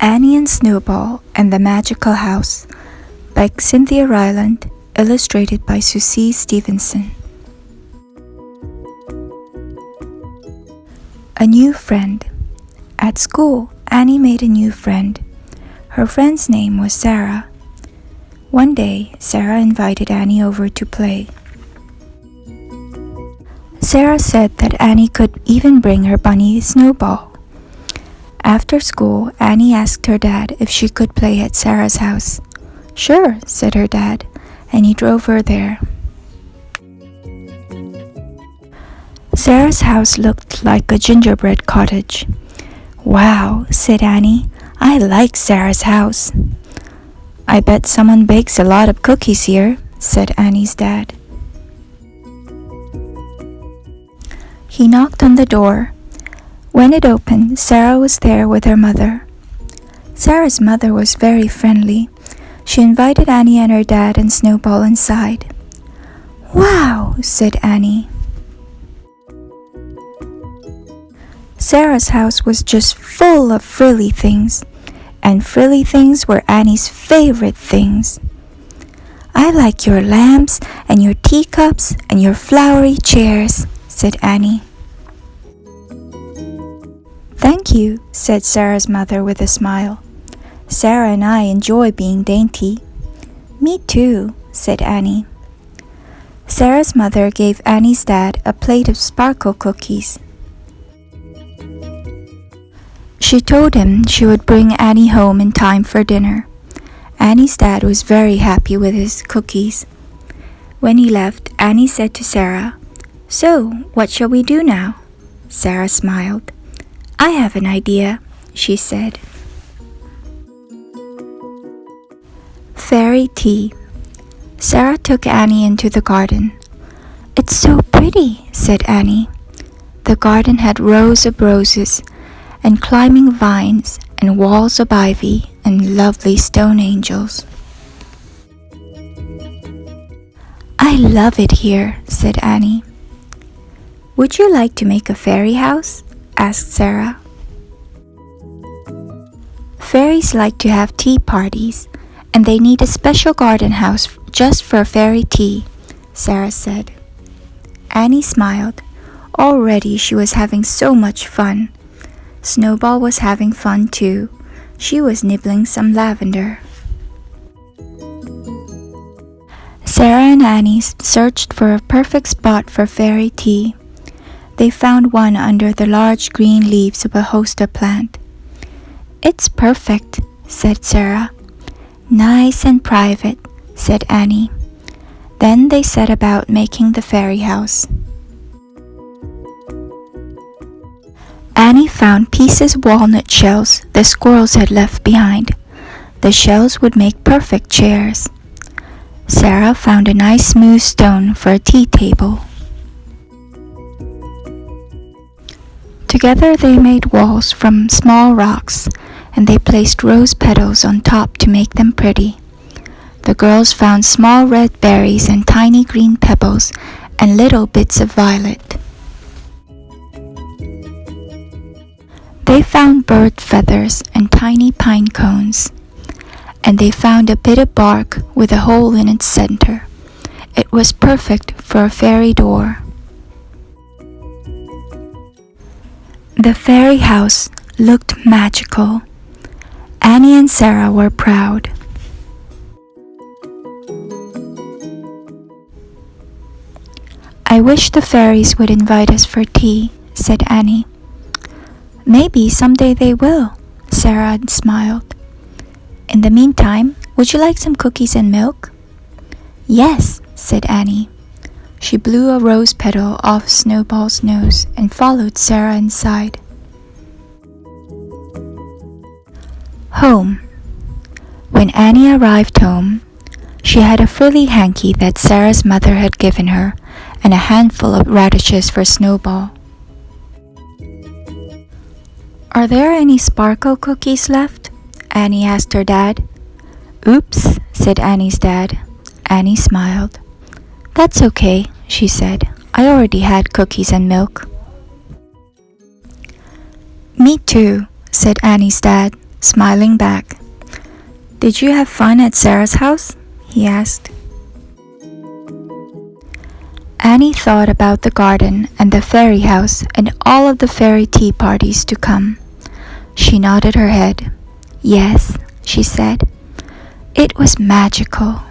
Annie and Snowball and the Magical House by Cynthia Ryland, illustrated by Susie Stevenson. A new friend. At school, Annie made a new friend. Her friend's name was Sarah. One day, Sarah invited Annie over to play. Sarah said that Annie could even bring her bunny Snowball. After school, Annie asked her dad if she could play at Sarah's house. "Sure," said her dad, and he drove her there. Sarah's house looked like a gingerbread cottage. "Wow," said Annie, "I like Sarah's house." "I bet someone bakes a lot of cookies here," said Annie's dad. He knocked on the door. When it opened, Sarah was there with her mother. Sarah's mother was very friendly. She invited Annie and her dad and Snowball inside. "Wow," said Annie. Sarah's house was just full of frilly things, and frilly things were Annie's favorite things. "I like your lamps and your teacups and your flowery chairs," said Annie. "Thank you," said Sarah's mother with a smile. "Sarah and I enjoy being dainty." "Me too," said Annie. Sarah's mother gave Annie's dad a plate of sparkle cookies. She told him she would bring Annie home in time for dinner. Annie's dad was very happy with his cookies. When he left, Annie said to Sarah, "So, what shall we do now?" Sarah smiled. "I have an idea," she said. Fairy tea. Sarah took Annie into the garden. "It's so pretty," said Annie. The garden had rows of roses, and climbing vines, and walls of ivy, and lovely stone angels. "I love it here," said Annie. "Would you like to make a fairy house?" asked Sarah. Fairies like to have tea parties, and they need a special garden house just for fairy tea, Sarah said. Annie smiled. Already she was having so much fun. Snowball was having fun too. She was nibbling some lavender. Sarah and Annie searched for a perfect spot for fairy tea. They found one under the large green leaves of a hosta plant. "It's perfect," said Sarah. "Nice and private," said Annie. Then they set about making the fairy house. Annie found pieces of walnut shells the squirrels had left behind. The shells would make perfect chairs. Sarah found a nice smooth stone for a tea table. Together they made walls from small rocks, and they placed rose petals on top to make them pretty. The girls found small red berries and tiny green pebbles and little bits of violet. They found bird feathers and tiny pine cones, and they found a bit of bark with a hole in its center. It was perfect for a fairy door. The fairy house looked magical. Annie and Sarah were proud. "I wish the fairies would invite us for tea," said Annie. "Maybe someday they will," Sarah smiled. "In the meantime, would you like some cookies and milk?" "Yes," said Annie. She blew a rose petal off Snowball's nose and followed Sarah inside. Home. When Annie arrived home, she had a frilly hanky that Sarah's mother had given her and a handful of radishes for Snowball. "Are there any sparkle cookies left?" Annie asked her dad. "Oops," said Annie's dad. Annie smiled. "That's okay," she said. "I already had cookies and milk." "Me too," said Annie's dad. smiling back. "Did you have fun at Sarah's house?" he asked. Annie thought about the garden and the fairy house and all of the fairy tea parties to come. She nodded her head. "Yes," she said. "It was magical."